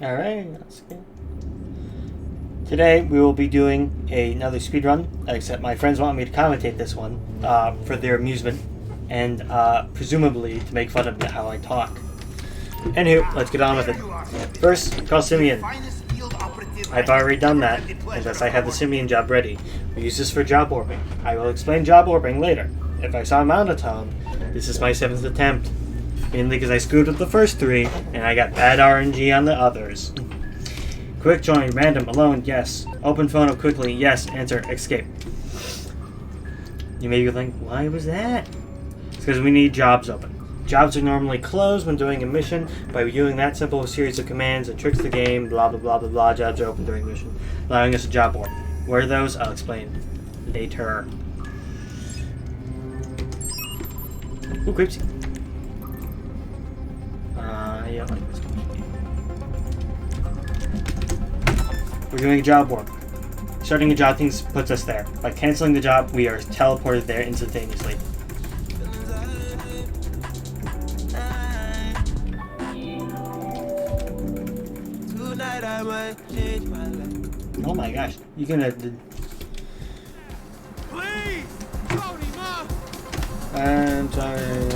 Alright, that's good. Today we will be doing another speedrun, except my friends want me to commentate this one for their amusement and presumably to make fun of how I talk. Anywho, let's get on with it. First, call Simeon. I've already done that, and thus I have the Simeon job ready. We use this for job warping. I will explain job warping later. If I saw monotone, this is my 7th attempt. Mainly because I screwed up the first 3, and I got bad RNG on the others. Quick join, random, alone, yes. Open phone up quickly, yes. Answer, escape. You may be thinking, why was that? It's because we need jobs open. Jobs are normally closed when doing a mission. By doing that simple series of commands, it tricks the game, blah blah blah blah blah. Jobs are open during mission, allowing us a job warp. Where are those? I'll explain later. Ooh, creeps. Yeah, like this one. We're doing a job warp. Starting a job things puts us there. By canceling the job, we are teleported there instantaneously. Oh my gosh, you're gonna... Please! I'm sorry.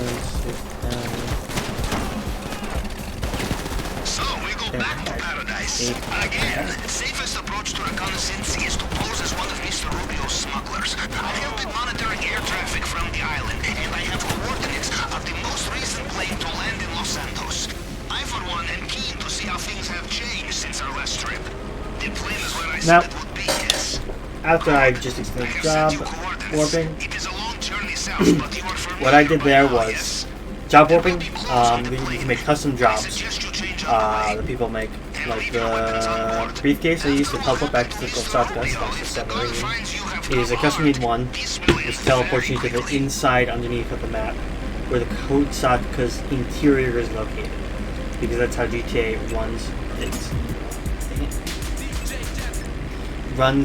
So, we go back to paradise. Again, safest approach to reconnaissance is to pose as one of Mr. Rubio's smugglers. I have been monitoring air traffic from the island, and I have coordinates of the most recent plane to land in Los Santos. I, for one, am keen to see how things have changed since our last trip. The plane is where I said it would be, yes. After I just explained job warping, what I did there was job warping. You can make custom jobs that people make, like the briefcase I used to teleport back to the shotgun. That's the submarine. It is a custom-made one, which teleports you to the inside underneath of the map, where the code Satka's interior is located, because that's how GTA runs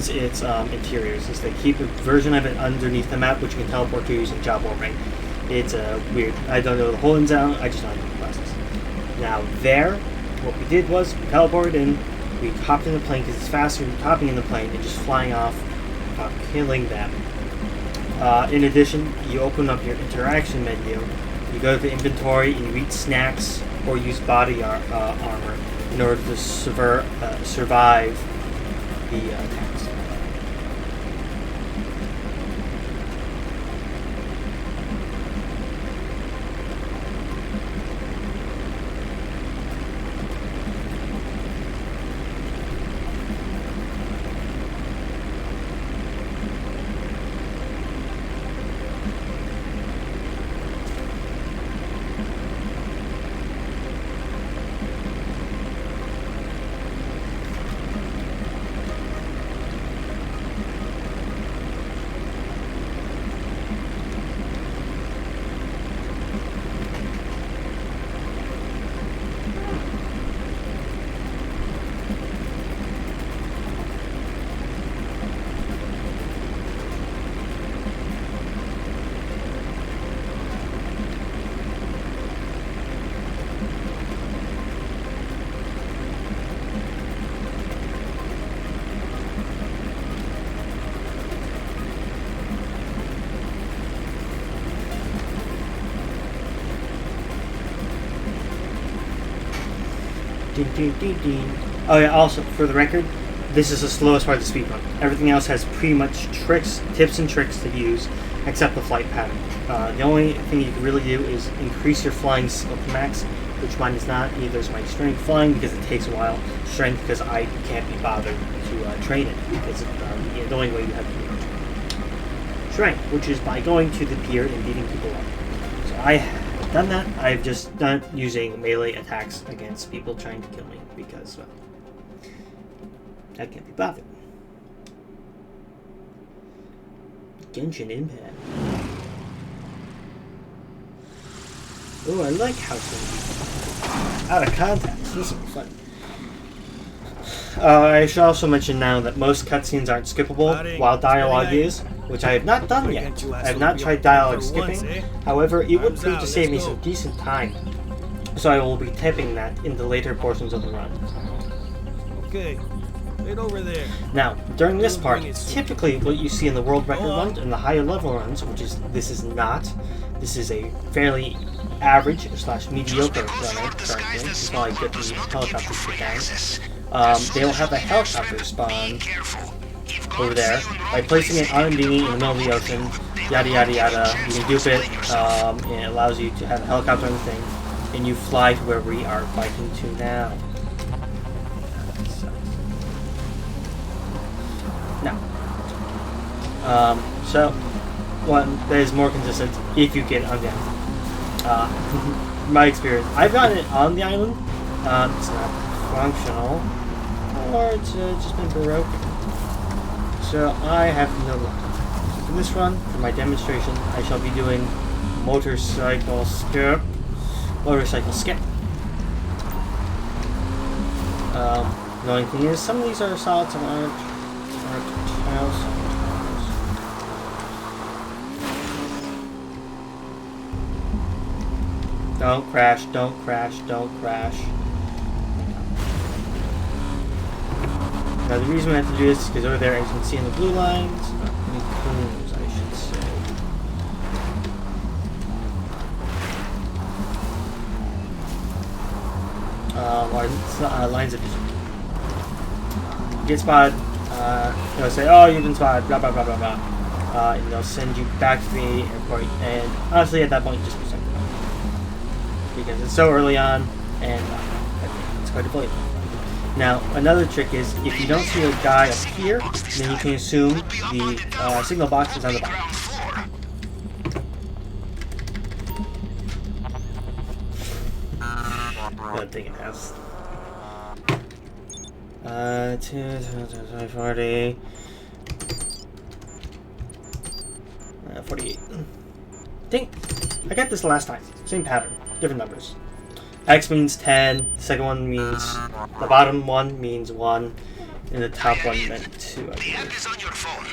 its interiors. Is they keep a version of it underneath the map, which you can teleport to using job warping. It's weird. I don't know the whole ins and outs. I just know the process. Now there, what we did was we teleported in. We hopped in the plane because it's faster than hopping in the plane and just flying off without killing them. In addition, you open up your interaction menu. You go to the inventory and you eat snacks or use body armor in order to survive the attacks. Oh yeah, also, for the record, this is the slowest part of the speedrun. Everything else has pretty much tips and tricks to use, except the flight pattern. The only thing you can really do is increase your flying skill to max, which mine is not. Neither is my strength flying, because it takes a while. Strength, because I can't be bothered to train it. It's the only way you have to do it. Strength, which is by going to the pier and beating people up. So I have done that. I've just done using melee attacks against people trying to kill me, because, well, I can't be bothered. Genshin Impact. Oh, I like house movies. Out of context. This will be fun. I should also mention now that most cutscenes aren't skippable, while dialogue is, which I have not done yet. I have not tried dialogue skipping. However, it would prove to save me some decent time, so I will be typing that in the later portions of the run. Okay, right over there. Now, during this part, typically what you see in the world record runs and the higher level runs, which is this is a fairly average / mediocre runner currently. It's not like get the helicopter shit down. They will have a helicopter spawn over there by placing an on dinghy in the middle of the ocean. Yada yada yada. You can dupe it, and it allows you to have a helicopter on the thing, and you fly to where we are fighting to now. Now, so one that is more consistent if you get on the island. My experience, I've gotten it on the island. It's not functional, or it's just been broken. So I have no luck. For this run, for my demonstration, I shall be doing motorcycle skip. The only thing is, some of these are solid, some aren't tiles. Don't crash, don't crash, don't crash. Now the reason we have to do this is because over there, as you can see in the blue lines, cones, I should say. Lines of vision. Get spotted, they'll say, oh, you've been spotted, blah, blah, blah, blah, blah. And they'll send you back to the airport, and honestly, at that point, just be sent back. Because it's so early on, and it's quite avoidable. Now, another trick is, if you don't see a guy up here, then you can assume the signal box is on the bottom. I think it has. 40. 48. I got this last time. Same pattern. Different numbers. X means 10. The second one means... The bottom one means 1. And the top one meant 2. The app is on your phone.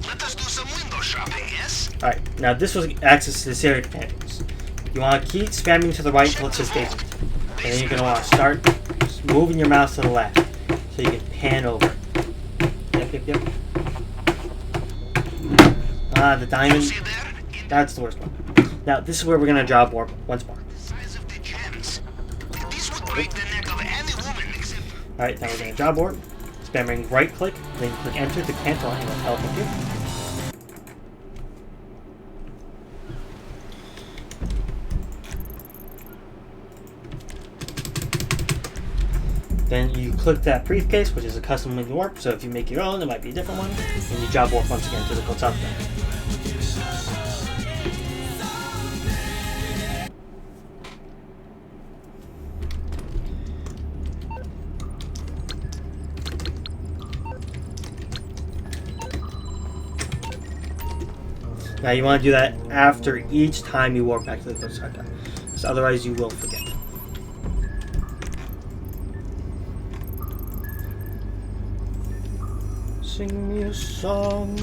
Let us do some window shopping, yes? Alright. Now this was access to the Siri companions. You want to keep spamming to the right until it says David. And then you're going to want to start just moving your mouse to the left. So you can pan over. Yep. The diamond. That's the worst one. Now, this is where we're going to job warp once more. Alright, now we're going to job warp. Spamming right click, then you click enter to cancel and it'll teleport you. Then you click that briefcase, which is a custom window warp, so if you make your own, it might be a different one. And you job warp once again to the Kotsat thing. Now you want to do that after each time you warp back to the Kotsat, because otherwise you will forget. Sing me a song,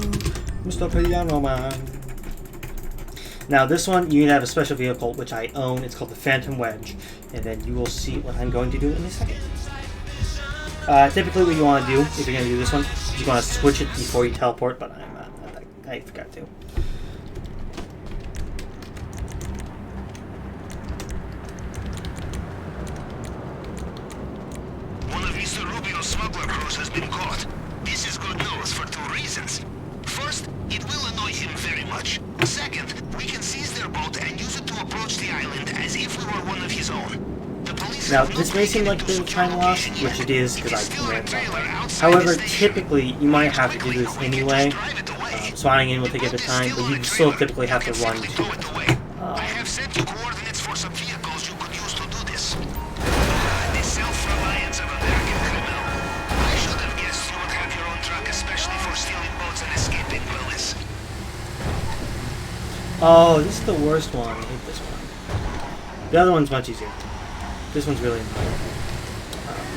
Mr. Piano Man. Now this one, you need to have a special vehicle, which I own. It's called the Phantom Wedge. And then you will see what I'm going to do in a second. Typically what you want to do, if you're going to do this one, is you want to switch it before you teleport, but I forgot to. One of Mr. Rubio's smuggler crews has been caught. This is good news for 2 reasons. First, it will annoy him very much. Second, we can seize their boat and use it to approach the island as if we were one of his own. The police now, this may seem like a bit of time loss, which it is because I ran it. However, typically, you might have to do this anyway. Spawning in will take a bit of time, but you still typically have to run to it. I have sent you coordinates for some vehicles you could use to do this. The self-reliance of American criminal. I should have guessed you would have your own truck, especially for stealing boats and escaping Willis. Oh, this is the worst one. I hate this one. The other one's much easier. This one's really annoying.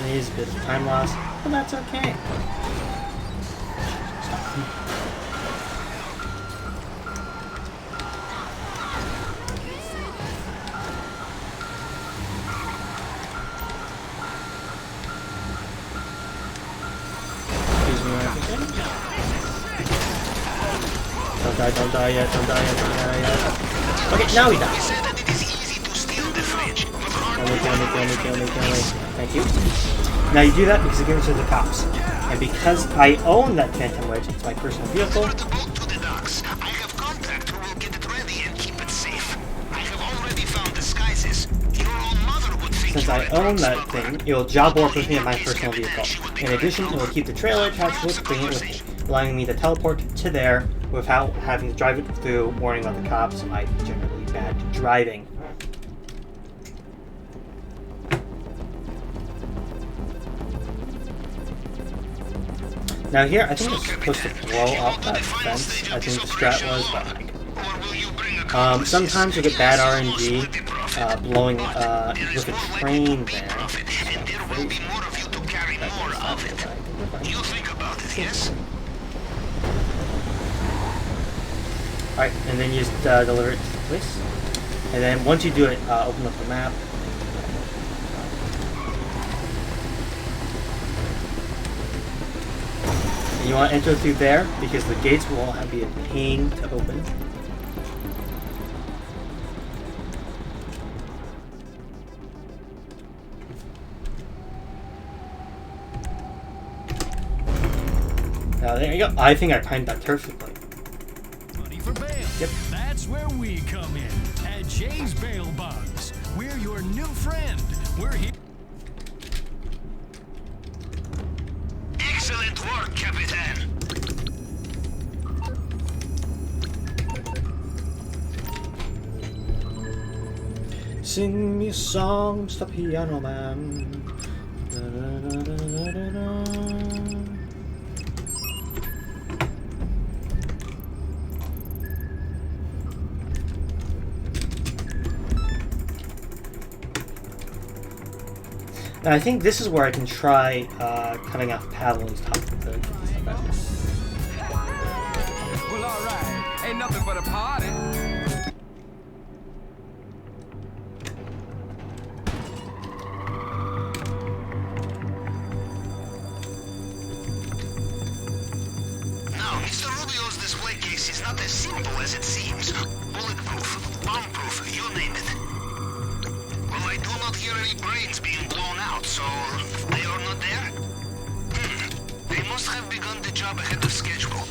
It is a bit of time loss, but that's okay. don't die yet, don't die yet, don't die yet. Okay, now he died. Kill me. Thank you. Now you do that because it gives it to the cops. And because I own that Phantom Wedge, it's my personal vehicle. Since I own that thing, it will job warp with me in my personal vehicle. In addition, it will keep the trailer attached with bring it with me, allowing me to teleport to there without having to drive it through, warning about the cops. I'm generally bad at driving. Now here, I think it's supposed to blow up that fence. I think the strat was, but sometimes you get bad RNG blowing with a train there. Alright, and then you just deliver it to the place. And then once you do it, open up the map. And you want to enter through there because the gates will be a pain to open. There you go. I think I timed that perfectly. Money for bail. Yep. That's where we come in. At Jay's Bail Bonds. We're your new friend. We're here. Excellent work, Capitan. Sing me a song, Mr. Piano Man. Now, I think this is where I can try cutting off Paddle's top of the Well, alright. Ain't nothing but a party. Now, Mr. Rubio's display case is not as simple as it seems. Bulletproof, bomb-proof, you name it. Well, I do not hear any brains being blown out, so they are not there? They must have begun the job ahead of schedule.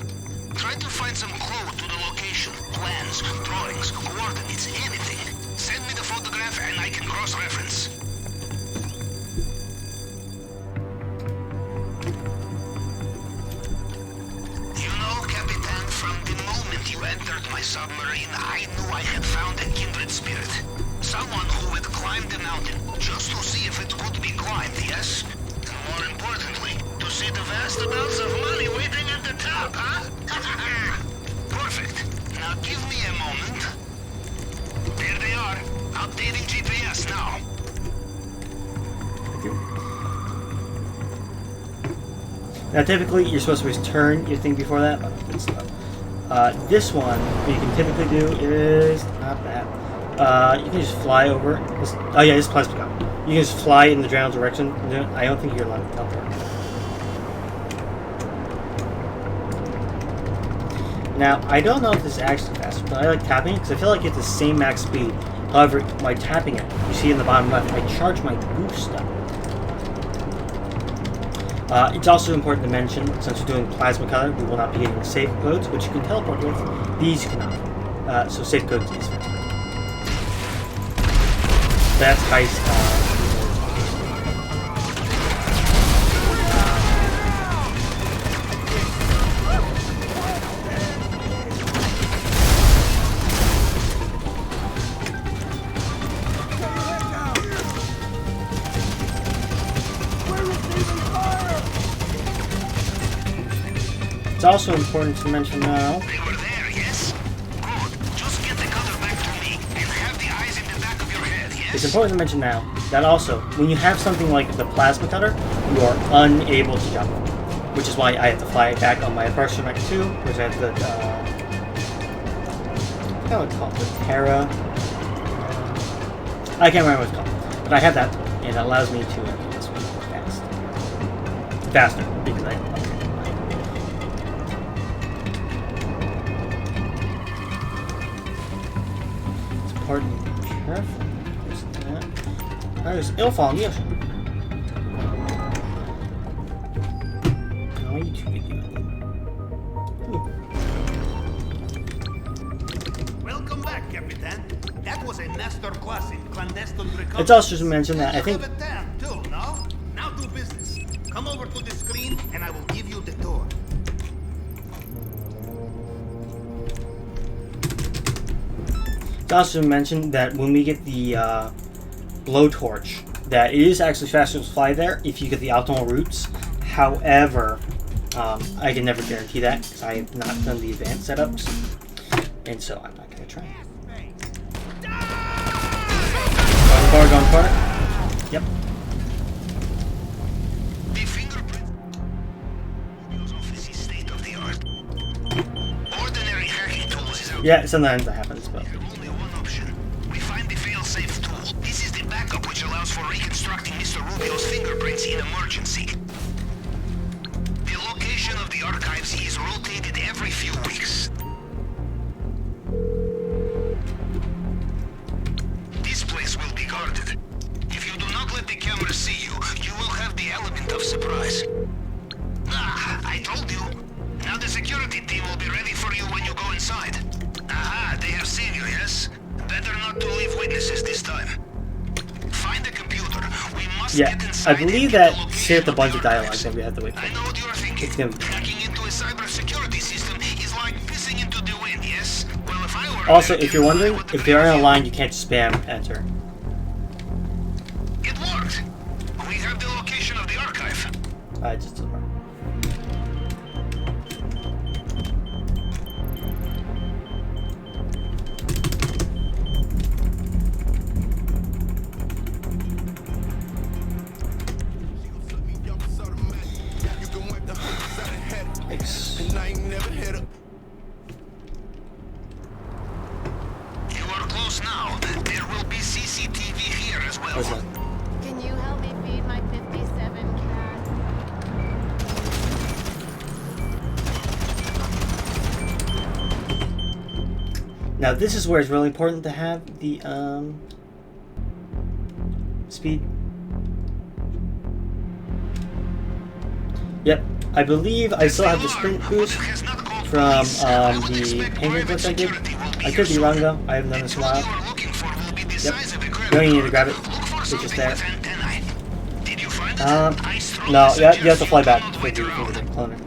Try to find some clue to the location, plans, drawings, coordinates, anything. Send me the photograph and I can cross-reference. You know, Capitan, from the moment you entered my submarine, I knew I had found a kindred spirit. Someone who would climb the mountain just to see if it could be climbed, yes? And more importantly, to see the vast amounts of money waiting at the top, huh? Perfect. Now give me a moment. There they are. Updating GPS now. Thank you. Now, typically, you're supposed to return your thing before that, but it's not. This one, what you can typically do is not that. You can just fly over. Oh yeah, this is plasma gun. You can just fly in the general direction. I don't think you're allowed to teleport. Now, I don't know if this is actually faster, but I like tapping it because I feel like it's the same max speed. However, by tapping it, you see in the bottom left, I charge my boost up. It's also important to mention, since we're doing plasma cutter, we will not be getting safe codes, which you can teleport with. These you cannot. So safe codes is faster. That's heist. It's also important to mention now. They were there, yes? Good. Just get the cutter back to me and have the eyes in the back of your head, yes? It's important to mention now that also, when you have something like the plasma cutter, you are unable to jump, which is why I have to fly it back on my Parser Mech 2, which I have the, what would call it, the Terra. I can't remember what it's called, but I have that, and it allows me to do this one faster, because I. important to be careful. There's Ilfall in the ocean. No, you two can do it. Welcome back, Capitan. That was a master class in clandestine recovery. It's also to mention that I think too, no? Now do business. Come over to the screen and I will give you the tour. it's also to mention that when we get the blowtorch, that it is actually faster to fly there if you get the optimal routes. However, I can never guarantee that because I have not done the advanced setups, and so I'm not going to try. Gone far. Yep. The fingerprint office is state of the art. Ordinary hacking tools is out. Yeah, sometimes that happens, but. Only one option. We find the fail-safe tool. This is the backup which allows for reconstructing Mr. Rubio's fingerprints in emergency. The location of the archives is rotated every few weeks. This place will be guarded. If you do not let the camera see you, you will have the element of surprise. Ah, I told you. Now the security team will be ready for you when you go inside. Aha, they have seen you, yes? Better not to leave witnesses this time. Find the computer. We must Yeah, get inside. I believe that saved a bunch of dialogue that we have to wait I for. know what you are thinking. It's gonna be- Hacking into a cybersecurity system is like pissing into the wind, yes? Well, if I were Also, there, if you're wondering, if they are in a line, you can't spam enter. It worked. We have the location of the archive. Just doesn't work. Thanks. You are close now. There will be CCTV here as well. What's that? Can you help me feed my 57 cats? Now this is where it's really important to have the speed. Yep, I believe I still have the sprint boost from the hanger glitch I did. I could be wrong though. I haven't done this in a while. Yep. You don't even need to grab it. It's just there. No, you have to fly back for the cloner.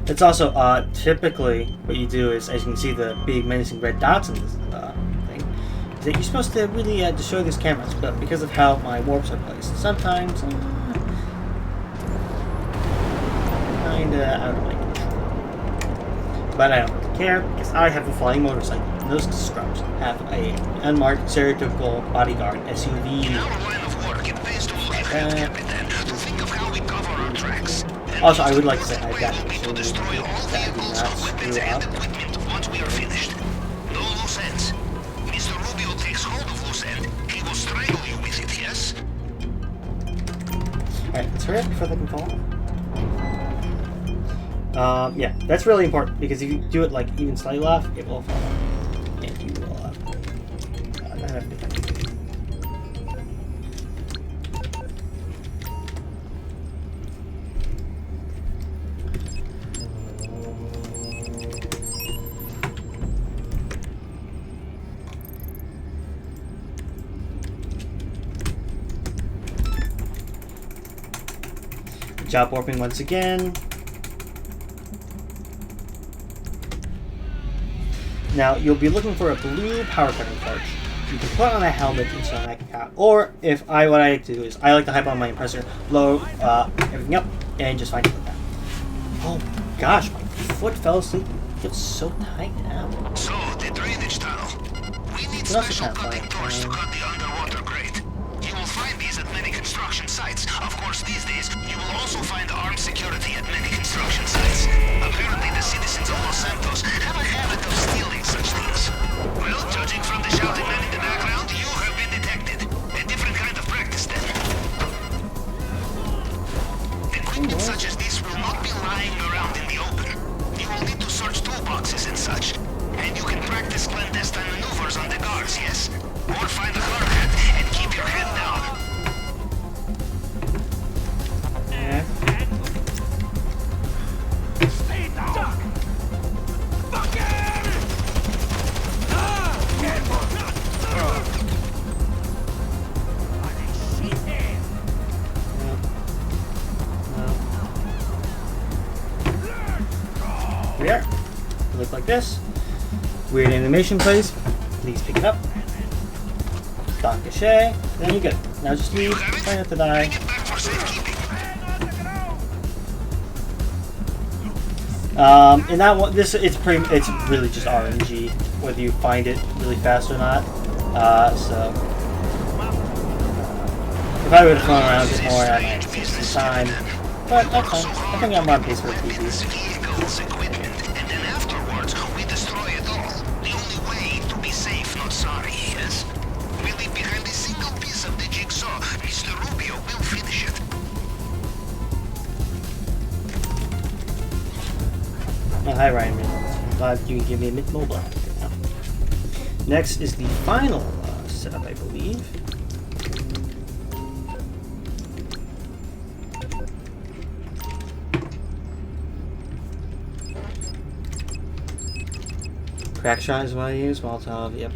It's also typically what you do is, as you can see, the big menacing red dots in this thing, is that you're supposed to really destroy these cameras, but because of how my warps are placed, sometimes kinda out of my control. But I don't really care because I have a flying motorcycle, and those scrubs have a unmarked stereotypical bodyguard SUV. In our line of work, it pays to look ahead, Captain, to think of how we cover our tracks. Also, I would like to say I've got We will destroy all vehicles, weapons, and equipment once we are finished. No loose ends. Mr. Rubio takes hold of loose end. He will strangle you with it, yes? Alright, let's hurry up before they can fall off. Yeah, that's really important because if you do it like even slightly off, it will fall off. And you will not have to. Job warping once again. Now you'll be looking for a blue power cutting torch. You can put on a helmet and so I can count. Or if what I like to do is I like to hype on my compressor, blow everything up, and just find it like that. Oh my gosh, my foot fell asleep. It feels so tight now. So, the drainage tunnel. We need What else is special that cutting like? torch to cut the underwater grate. You will find these at many construction sites. Of course, these days, you will also find armed security at many construction sites. Apparently, the citizens of Los Santos have a habit of stealing such things. Well, judging from the shouting man in the background, you have been detected. A different kind of practice, then. Equipment such as this will not be lying around in the open. You will need to Yes, yes. Or find a hard hat and keep your head down. Yeah. We are. Look like this. Weird animation plays. Please pick it up. Dock the Shay. Then you're good. Now just leave. Try not to die. Bring it back for safekeeping. In that one, it's really just RNG whether you find it really fast or not. So if I would have flown around a bit more, I might have saved some time. But that's fine. I think I'm on pace for a TV. Vehicles, equipment, and then afterwards we destroy it all. The only way to be safe, not sorry, yes? We leave behind a single piece of the jigsaw. Mr. Rubio will finish it. Oh, hi Ryan. I'm glad you can give me a Mint Mobile. Next is the final setup, I believe. Crack shot is what I use. Molotov, yep.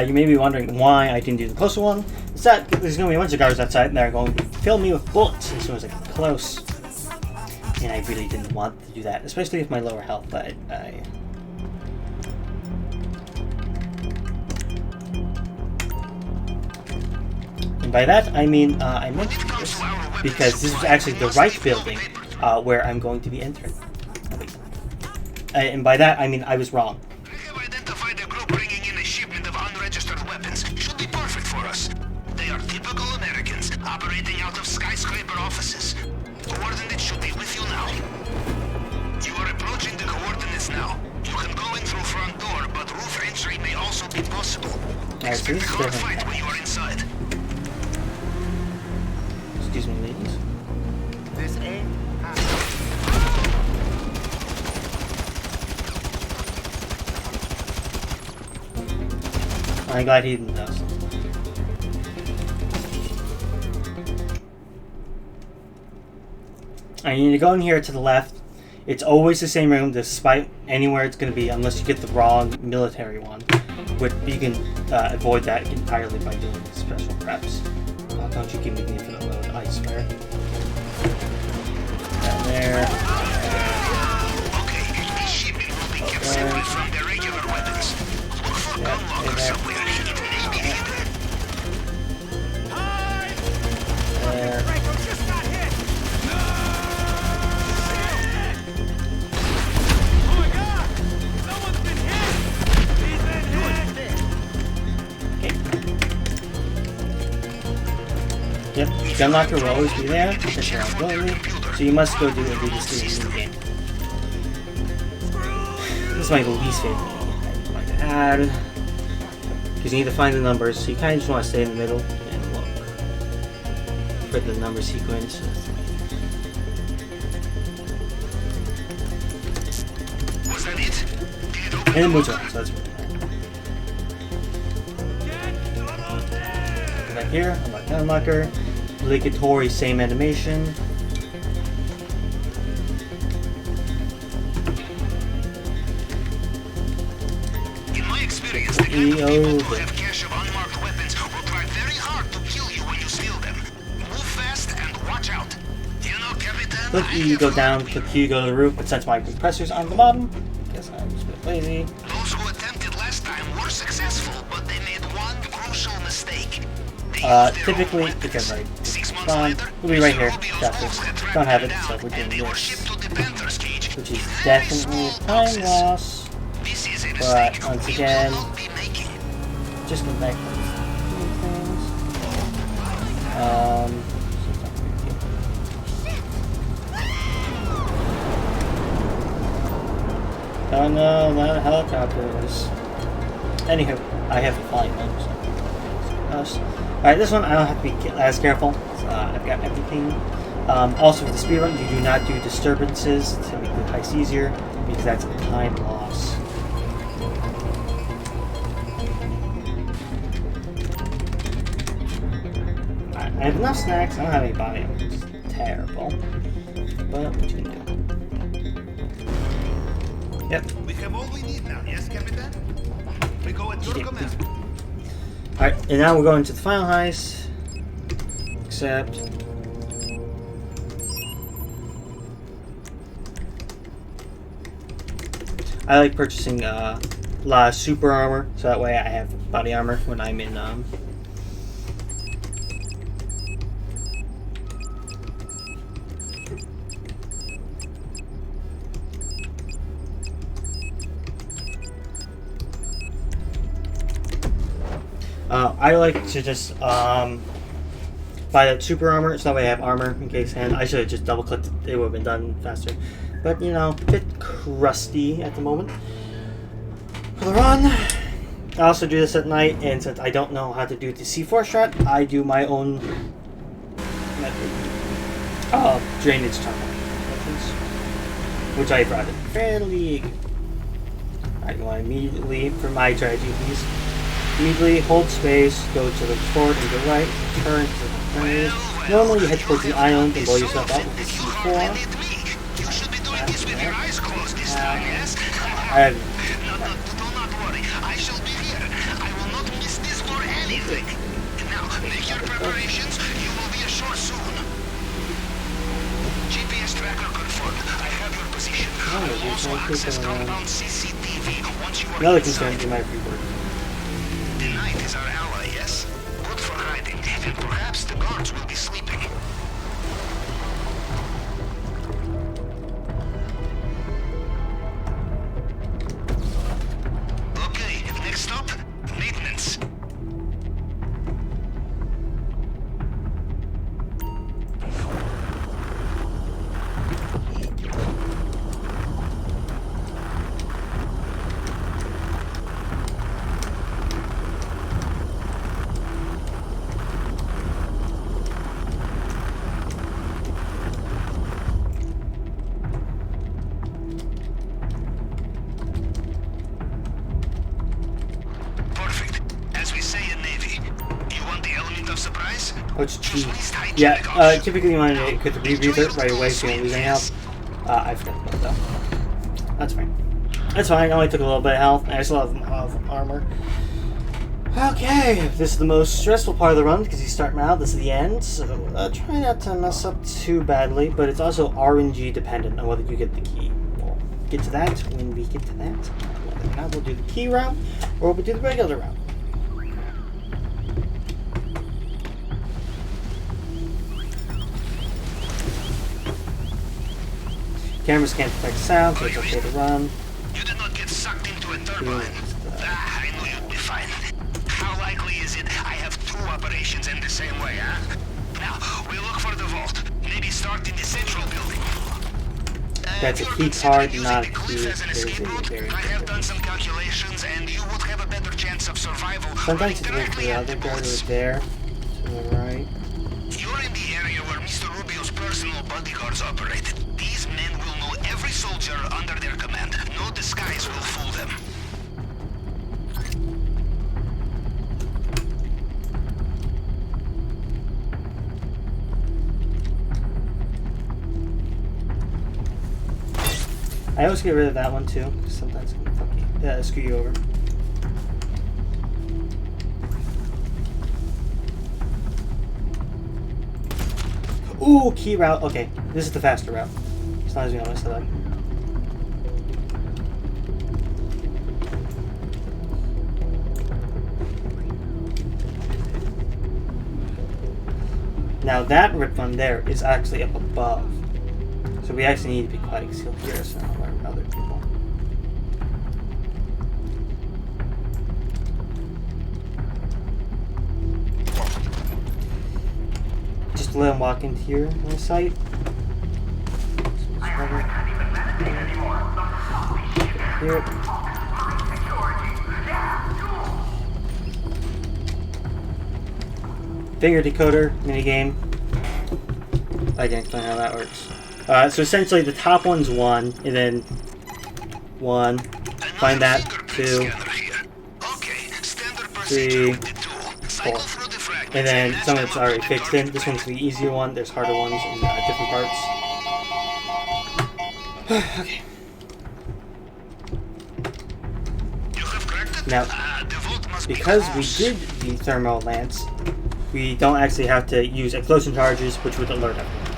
You may be wondering why I didn't do the closer one. It's that there's going to be a bunch of guards outside and they're going to fill me with bullets as soon as I get close. And I really didn't want to do that, especially with my lower health. But and by that, I mean I mentioned this because this is actually the right building where I'm going to be entering. And by that, I mean I was wrong. I have identified a group bringing in a shipment of unregistered weapons. Should be perfect for us. They are typical Americans, operating out of skyscraper offices. Coordinates should be with you now. You are approaching the coordinates now. You can go in through front door, but roof entry may also be possible. Expect a hard fight when you are inside. Excuse me, ladies. This A. I'm glad he didn't know. I need to go in here to the left. It's always the same room, despite anywhere it's going to be, unless you get the wrong military one. But you can avoid that entirely by doing special preps. Oh, don't you give me the infinite load, I swear. Down there. Okay, this shipment will be kept separate from the regular weapons. Look for gun lockers somewhere. It may be hidden. There. Perico just got hit! Oh my god! Someone's been hit! He's been hit! Yep, gun locker will always be there, because you're outgoing, so you must go do this in the game. This is my least favorite thing I'd like to add, because you need to find the numbers, so you kind of just want to stay in the middle and look for the number sequence. Was that it? Did it open And it the moves locker? around, so that's good. Back here, unlock gun locker. Obligatory same animation. In my experience, the kind of people who have cache of unmarked weapons will try very hard to kill you when you steal them. Move fast and watch out. You know, Capitan, Click E, you go down, click Q, you go to the roof, but since my compressor's on the bottom, guess I'm just a bit lazy. those who attempted last time were successful, but they made one crucial mistake. They used their Typically, own because weapons. I 6 months fine, later, we'll be right Mr. here. Rubio's Got wolves this. had tracked Don't have them it, so down, we're doing and they were this. shipped to the Panther's cage. Which is Very definitely a small time boxes. loss. This is a But mistake once we again, will not be making. just go back to these things. Oh no, not helicopters. Anywho, I have a flying one, so. Alright, this one I don't have to be as careful. I've got everything. Also, with the speedrun, you do not do disturbances to make the heist easier, because that's a time loss. I have enough snacks. I don't have any body armor. It's terrible. But what you can do? Yep. We have all we need now, yes, Capitan? We go at your command. Alright, and now we're going to the final heist. Except... I like purchasing a lot of super armor, so that way I have body armor when I'm in I like to just buy that super armor, so that way I have armor in case, and I should have just double clicked it, it would have been done faster. But you know, a bit crusty at the moment for the run. I also do this at night, and since I don't know how to do the C4 strat, I do my own method. Drainage tunnel methods, which I brought it fairly good. Alright, you want to immediately, for my strategy, please. Immediately hold space, go to the forward and go right, turn to the right. Normally you head towards the island and blow yourself out with the C4. You should be doing this with your eyes closed this time, yes? I have... No, do not worry. I shall be here. I will not miss this for anything. Now, make your preparations. You will be ashore soon. GPS tracker confirmed. I have your position. I will also access compound CCTV once you are Another inside. concern, you might rework. The night is our ally, yes? Good for hiding, and perhaps the guards will be sleeping. Okay, next stop, maintenance. Which yeah, typically you want to get the rebreather right away so you don't lose any health. I forgot about that. That's fine. That's fine. I only took a little bit of health. I still have armor. Okay, this is the most stressful part of the run because you start out. This is the end, so try not to mess up too badly. But it's also RNG dependent on whether you get the key. We'll get to that when we get to that. Whether or not we'll do the key route or we'll do the regular route. Cameras can't detect sound, so it's okay to run. You did not get sucked into a turbine. I knew you'd be fine. How likely is it I have two operations in the same way, huh? Now, we look for the vault. Maybe start in the central building. That's a key card, not a key. As an escape route, I have done some calculations, and you would have a better chance of survival. Sometimes it's with the other guard right there, to the right. You're in the area where Mr. Rubio's personal bodyguards operated. These men will know every soldier under their command. No disguise will fool them. I always get rid of that one too, because sometimes it can fuck you, screw you over. Ooh, key route. Okay, this is the faster route. As long as we don't mess it up. Now that rip one there is actually up above. So we actually need to be quite concealed here, so not where other people. Just let him walk in here on the site. Here. Finger decoder minigame. I can explain how that works. So essentially the top one's 1, and then 1, find that, 2, 3, 4. And then some of it's already fixed in. This one's the easier one. There's harder ones in different parts. Okay. Now, because we did the thermal lance, we don't actually have to use explosion charges, which would alert everyone.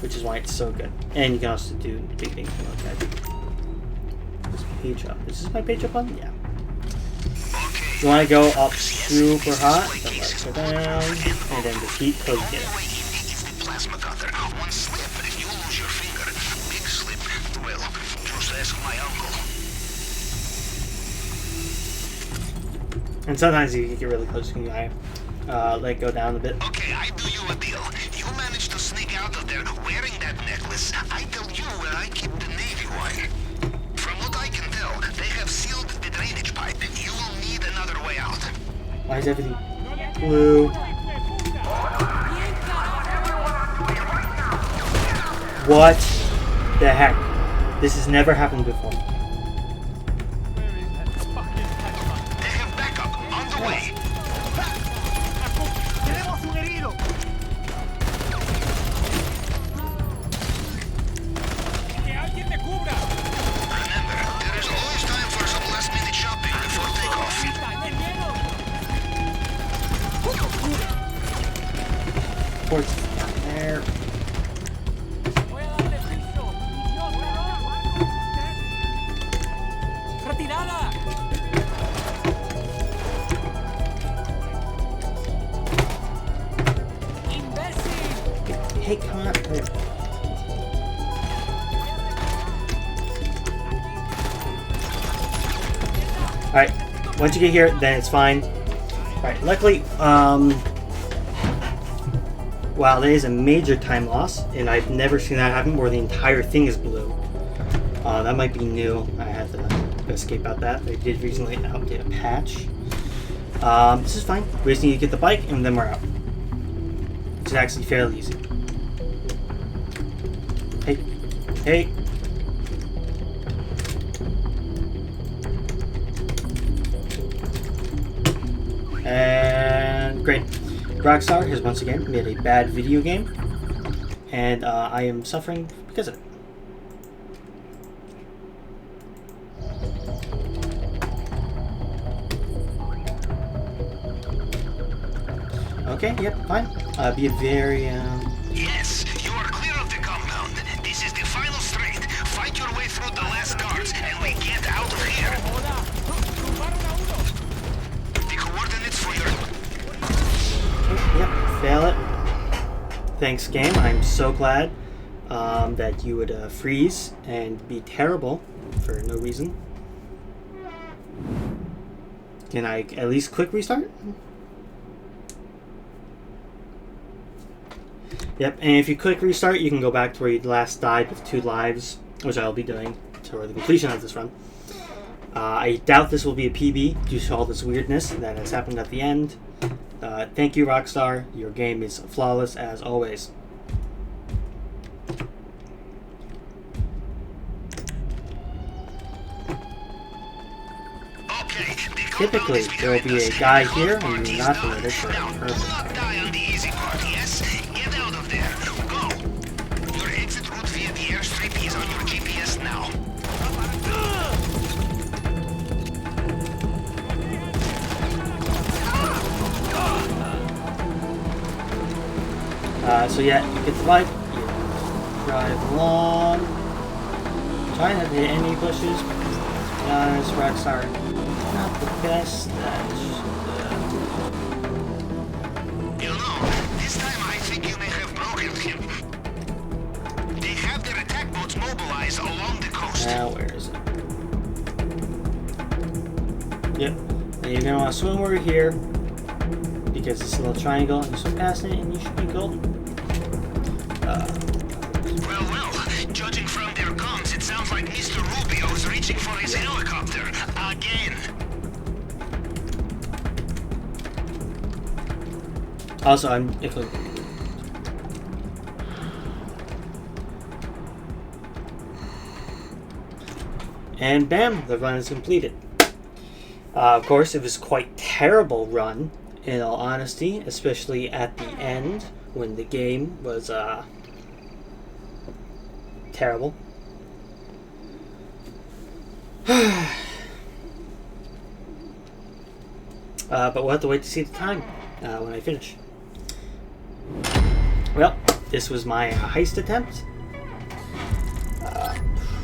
Which is why it's so good. And you can also do big things like that. This page up. Is this my page up on? Yeah. You want to go up super hot, then let's go down, and then the heat till you get it. And sometimes you can get really close when you let it go down a bit. Okay, I do you a deal. You manage to sneak out of there wearing that necklace. I tell you where I keep the Navy wire. From what I can tell, they have sealed the drainage pipe. You will need another way out. Why is everything blue? What the heck? This has never happened before. They have backup on the way. Remember, there is always time for some last-minute shopping before takeoff. Ports down there. Hey, come on. Alright, once you get here, then it's fine. Alright, luckily, wow, that is a major time loss, and I've never seen that happen where the entire thing is blue. That might be new. I had to escape out that. They did recently update a patch. This is fine. We just need to get the bike, and then we're out. Which is actually fairly easy. Hey. Hey. And great. Rockstar has once again made a bad video game, and I am suffering because of it. Okay, yep, fine. Be a very, Yes, you are clear of the compound. This is the final straight. Fight your way through the last guards, and we get out of here. The coordinates for your... Okay, yep, fail it. Thanks, game. I'm so glad that you would freeze and be terrible for no reason. Can I at least quick restart? Yep, and if you click restart, you can go back to where you last died with 2 lives, which I'll be doing toward the completion of this run. I doubt this will be a PB due to all this weirdness that has happened at the end. Thank you, Rockstar. Your game is flawless as always. Okay, Typically, there will be a guy here and you're not permitted for now, do purpose. not die on the easy part, yes? Get out of there. Go. Your exit route via the airstrip is on your GPS now. So yeah, you get the bike, you drive along, try not to hit any bushes, because to be honest, Rockstar, not the best at You know, this time I think you may have broken him. They have their attack boats mobilized along the coast. now where is it? Yep, and you're going to want to swim over here, because it's a little triangle, and you swim past it, and you should be golden. Well, judging from their comms, it sounds like Mr. Rubio is reaching for his helicopter again. Also, And bam, the run is completed. Of course, it was quite terrible run, in all honesty, especially at the end when the game was terrible. But we'll have to wait to see the time when I finish. Well, this was my heist attempt.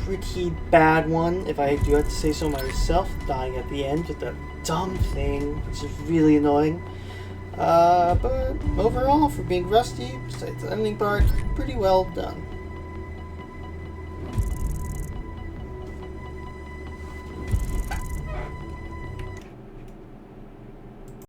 Pretty bad one, if I do have to say so myself. Dying at the end with that dumb thing, which is really annoying. But overall, for being rusty, besides the ending part, pretty well done.